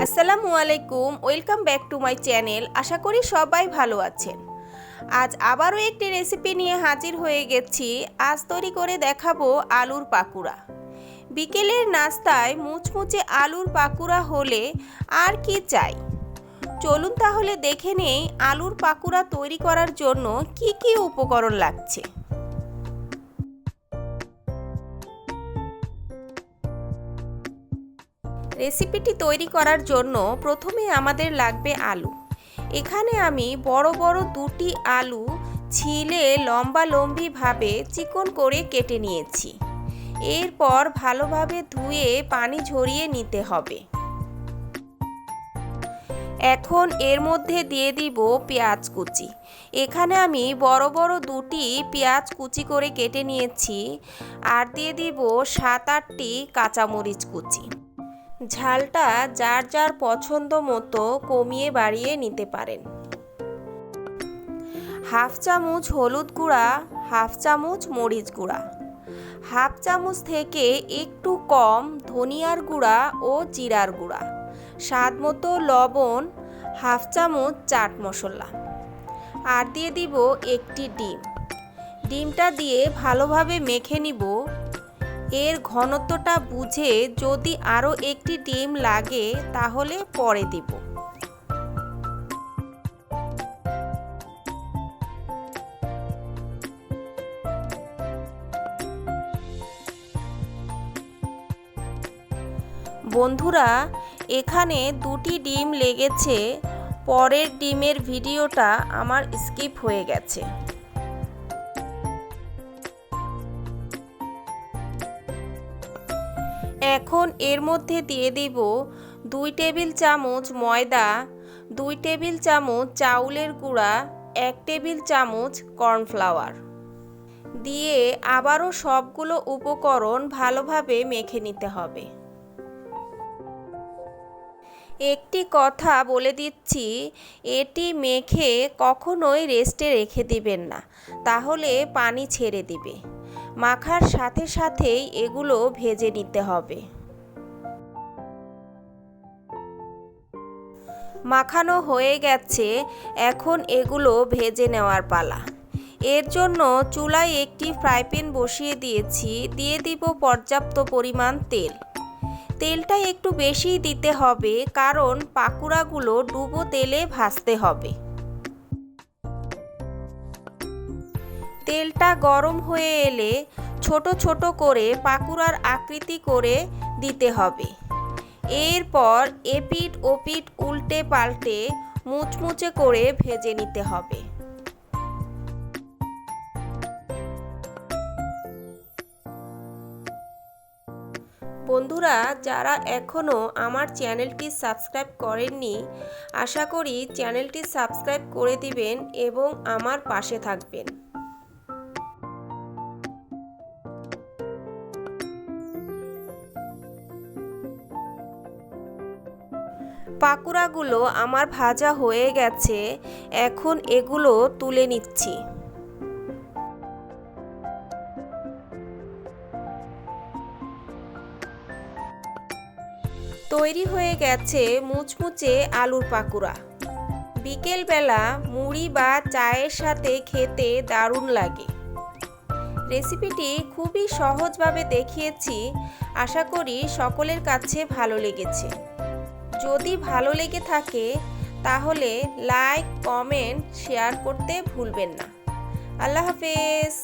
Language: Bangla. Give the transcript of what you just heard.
আসসালামু আলাইকুম, welcome back to my channel. আশা করি সবাই ভালো আছেন। আজ আবারও একটি রেসিপি নিয়ে হাজির হয়ে গেছি। আজ তৈরি করে দেখাবো আলুর পাকুড়া। বিকেলের নাস্তায় মুচমুচে আলুর পাকুড়া হলে আর কি চাই। চলুন তাহলে দেখে নেই আলুর পাকুড়া তৈরি করার জন্য কি কি উপকরণ লাগছে। রেসিপিটি তৈরি করার জন্য প্রথমে আমাদের লাগবে আলু। এখানে আমি বড় বড় দুটি আলু ছিলে লম্বালম্বিভাবে চিকন করে কেটে নিয়েছি। এরপর ভালোভাবে ধুয়ে পানি ঝরিয়ে নিতে হবে। এখন এর মধ্যে দিয়ে দিব পেঁয়াজ কুচি। এখানে আমি বড় বড় দুটি পেঁয়াজ কুচি করে কেটে নিয়েছি। আর দিয়ে দিব 7-8টি কাঁচামরিচ কুচি। ঝালটা যার যার পছন্দ মতো কমিয়ে বাড়িয়ে নিতে পারেন। হাফ চামচ হলুদ গুঁড়া, হাফ চামচ মরিচ গুঁড়া, হাফ চামচ থেকে একটু কম ধনিয়ার গুঁড়া ও জিরার গুঁড়া, স্বাদ মতো লবণ, হাফ চামচ চাট মশলা। আর দিয়ে দিব একটি ডিম। ডিমটা দিয়ে ভালোভাবে মেখে নিব। এর ঘনত্বটা বুঝে যদি আরও একটি ডিম লাগে তাহলে পরে দিব। বন্ধুরা, এখানে দুটি ডিম লেগেছে। পরের ডিমের ভিডিওটা আমার স্কিপ হয়ে গেছে। এখন এর মধ্যে দিয়ে দিব 2 টেবিল চামচ ময়দা, 2 টেবিল চামচ চাউলের গুঁড়া, 1 টেবিল চামচ কর্নফ্লাওয়ার দিয়ে আবারও সবগুলো উপকরণ ভালোভাবে মেখে নিতে হবে। একটি কথা বলে দিচ্ছি, এটি মেখে কখনোই রেস্টে রেখে দিবেন না, তাহলে পানি ছেড়ে দিবে। মাখার সাথে সাথেই এগুলো ভেজে নিতে হবে। মাখানো হয়ে গেছে, এখন এগুলো ভেজে নেওয়ার পালা। এর জন্য চুলায় একটি ফ্রাই প্যান বসিয়ে দিয়েছি। দিয়ে দিব পর্যাপ্ত পরিমাণ তেল। তেলটা একটু বেশি দিতে হবে, কারণ পাকুড়াগুলো ডুবো তেলে ভাজতে হবে। তেলটা গরম হয়ে এলে ছোট ছোট করে পাকুড়ার আকৃতি করে দিতে হবে। এরপর এপিঠ ওপিঠ উল্টে পাল্টে মুচমুচে করে ভেজে নিতে হবে। বন্ধুরা, যারা এখনও আমার চ্যানেলটি সাবস্ক্রাইব করেননি, আশা করি চ্যানেলটি সাবস্ক্রাইব করে দিবেন এবং আমার পাশে থাকবেন। পাকুড়াগুলো আমার ভাজা হয়ে গেছে। এখন এগুলো তুলে নিচ্ছি। তৈরি হয়ে গেছে মুচমুচে আলুর পাকুড়া। বিকেলবেলা মুড়ি বা চায়ের সাথে খেতে দারুণ লাগে। রেসিপিটি খুবই সহজভাবে দেখিয়েছি। আশা করি সকলের কাছে ভালো লেগেছে। যদি ভালো লেগে থাকে তাহলে লাইক, কমেন্ট, শেয়ার করতে ভুলবেন না। আল্লাহ হাফেজ।